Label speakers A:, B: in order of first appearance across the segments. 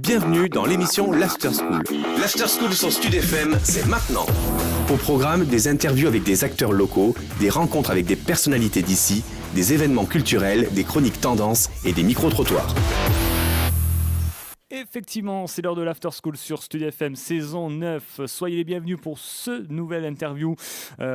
A: Bienvenue dans l'émission l'After School. L'After School sur Stud FM, c'est maintenant. Au programme, des interviews avec des acteurs locaux, des rencontres avec des personnalités d'ici, des événements culturels, des chroniques tendances et des micro-trottoirs.
B: Effectivement, c'est l'heure de l'After School sur Stud FM saison 9. Soyez les bienvenus pour ce nouvel interview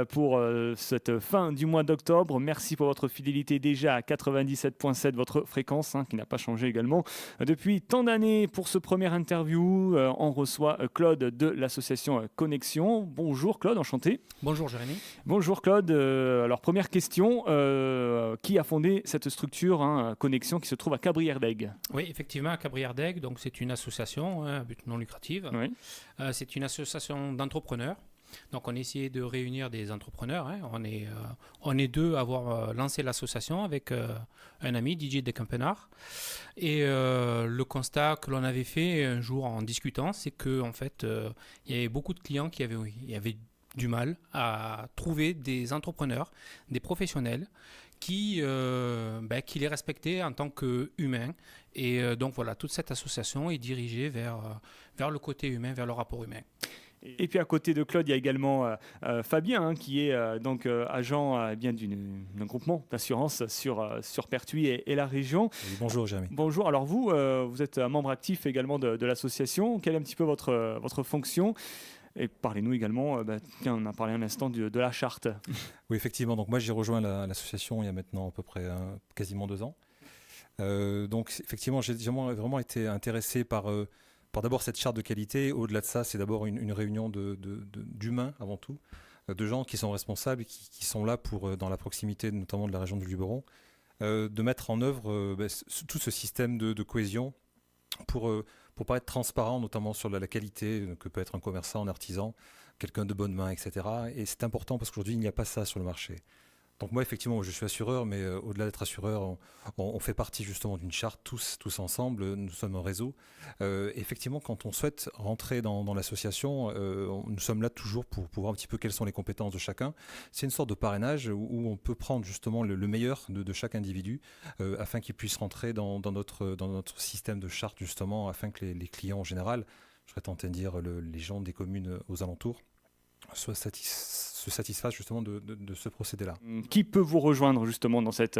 B: pour cette fin du mois d'octobre. Merci pour votre fidélité déjà à 97.7, votre fréquence qui n'a pas changé également depuis tant d'années. Pour ce premier interview, on reçoit Claude de l'association Connexion. Bonjour Claude, enchanté.
C: Bonjour Jérémy.
B: Bonjour Claude. Alors première question, qui a fondé cette structure Connexion qui se trouve à Cabrières-d'Aigle?
C: Oui, effectivement, à Cabrières-d'Aigle, donc c'est une association à but non lucratif.
B: Oui.
C: C'est une association d'entrepreneurs. Donc on a essayé de réunir des entrepreneurs. On est deux à avoir lancé l'association avec un ami, DJ de Campenard. Et le constat que l'on avait fait un jour en discutant, c'est qu'en fait, il y avait beaucoup de clients qui avaient du mal à trouver des entrepreneurs, des professionnels qui les respectaient en tant qu'humains. Et donc voilà, toute cette association est dirigée vers le côté humain, vers le rapport humain.
B: Et puis à côté de Claude, il y a également Fabien qui est agent d'un groupement d'assurance sur Pertuis et la région.
D: Oui, bonjour Jérémy.
B: Bonjour, alors vous êtes un membre actif également de l'association. Quelle est un petit peu votre fonction ? Et parlez-nous également, on a parlé un instant de la charte.
D: Oui, effectivement, donc moi j'ai rejoint l'association il y a maintenant à peu près quasiment 2 ans. Donc effectivement, j'ai vraiment été intéressé par d'abord cette charte de qualité. Au-delà de ça, c'est d'abord une réunion d'humains avant tout, de gens qui sont responsables, qui sont là pour, dans la proximité notamment de la région du Luberon, de mettre en œuvre tout ce système de cohésion pour paraître transparent, notamment sur la qualité que peut être un commerçant, un artisan, quelqu'un de bonne main, etc. Et c'est important parce qu'aujourd'hui, il n'y a pas ça sur le marché. Donc moi, effectivement, je suis assureur, mais au-delà d'être assureur, on fait partie justement d'une charte, tous ensemble, nous sommes un réseau. Effectivement, quand on souhaite rentrer dans l'association, nous sommes là toujours pour voir un petit peu quelles sont les compétences de chacun. C'est une sorte de parrainage où on peut prendre justement le meilleur de chaque individu afin qu'il puisse rentrer dans notre système de charte, justement, afin que les clients en général, je serais tenté de dire les gens des communes aux alentours, se satisfassent justement de ce procédé-là.
B: Qui peut vous rejoindre justement dans cette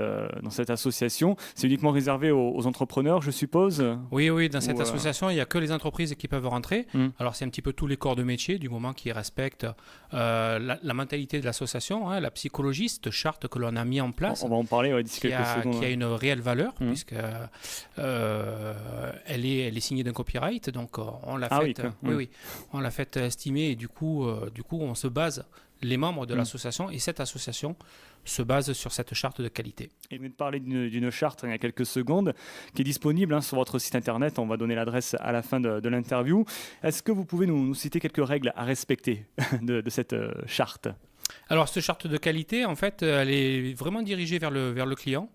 B: association ? C'est uniquement réservé aux entrepreneurs, je suppose ?
C: Oui, dans cette association, il n'y a que les entreprises qui peuvent rentrer. Alors c'est un petit peu tous les corps de métier, du moment qu'ils respectent la mentalité de l'association, la psychologie, cette charte que l'on a mis en place.
B: On va en parler d'ici quelques secondes.
C: Qui a une réelle valeur, puisque elle est signée d'un copyright, donc on l'a on l'a fait estimer, et du coup on se base, les membres de l'association, et cette association se base sur cette charte de qualité.
B: Et vous venez de parler d'une charte il y a quelques secondes qui est disponible sur votre site internet. On va donner l'adresse à la fin de l'interview. Est-ce que vous pouvez nous citer quelques règles à respecter de cette charte ?
C: Alors, cette charte de qualité, en fait, elle est vraiment dirigée vers le client.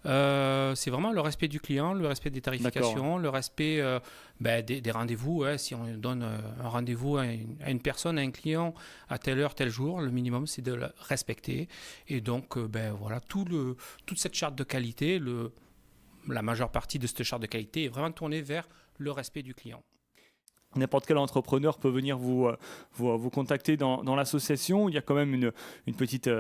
C: C'est vraiment le respect du client, le respect des tarifications, le respect des rendez-vous. Si on donne un rendez-vous à une personne, à un client, à telle heure, tel jour, le minimum, c'est de le respecter. Et donc, toute cette charte de qualité, la majeure partie de cette charte de qualité est vraiment tournée vers le respect du client.
B: N'importe quel entrepreneur peut venir vous contacter dans l'association. Il y a quand même une petite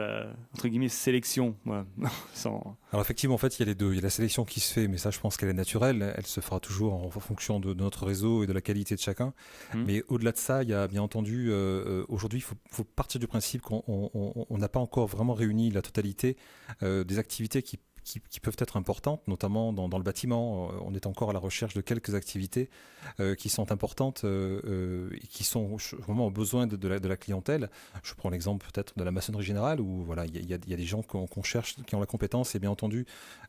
B: entre guillemets sélection.
D: Alors effectivement, en fait, il y a les deux. Il y a la sélection qui se fait, mais ça, je pense qu'elle est naturelle. Elle se fera toujours en fonction de notre réseau et de la qualité de chacun. Mais au-delà de ça, il y a bien entendu, aujourd'hui, il faut partir du principe qu'on n'a pas encore vraiment réuni la totalité des activités qui peuvent être importantes, notamment dans le bâtiment. On est encore à la recherche de quelques activités qui sont importantes et qui sont vraiment au besoin de la clientèle. Je prends l'exemple peut-être de la maçonnerie générale, où voilà, il y a des gens qu'on cherche, qui ont la compétence, et bien entendu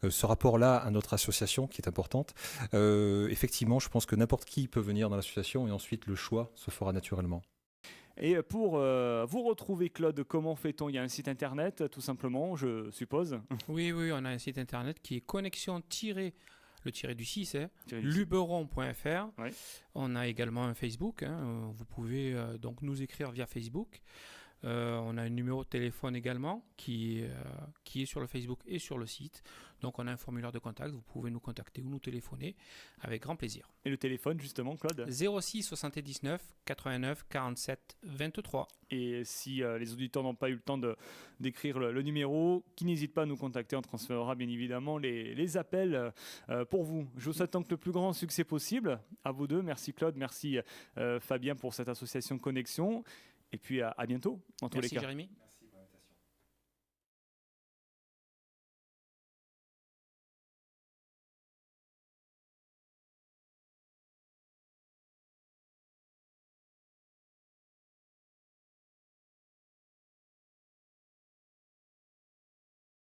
D: ce rapport-là à notre association qui est importante. Effectivement, je pense que n'importe qui peut venir dans l'association, et ensuite le choix se fera naturellement.
B: Et pour vous retrouver, Claude, comment fait-on ? Il y a un site internet, tout simplement, je suppose.
C: Oui, on a un site internet qui est connexion-le-6, luberon.fr. Oui. On a également un Facebook. Vous pouvez donc nous écrire via Facebook. On a un numéro de téléphone également qui est sur le Facebook et sur le site. Donc on a un formulaire de contact, vous pouvez nous contacter ou nous téléphoner avec grand plaisir.
B: Et le téléphone justement, Claude?
C: 06 79 89 47 23.
B: Et si les auditeurs n'ont pas eu le temps d'écrire le numéro, qui n'hésite pas à nous contacter, on transférera bien évidemment les appels pour vous. Je vous souhaite donc le plus grand succès possible à vous deux. Merci Claude, merci Fabien pour cette association Connexion. Et puis à bientôt, en tous les cas.
C: Merci Jérémy.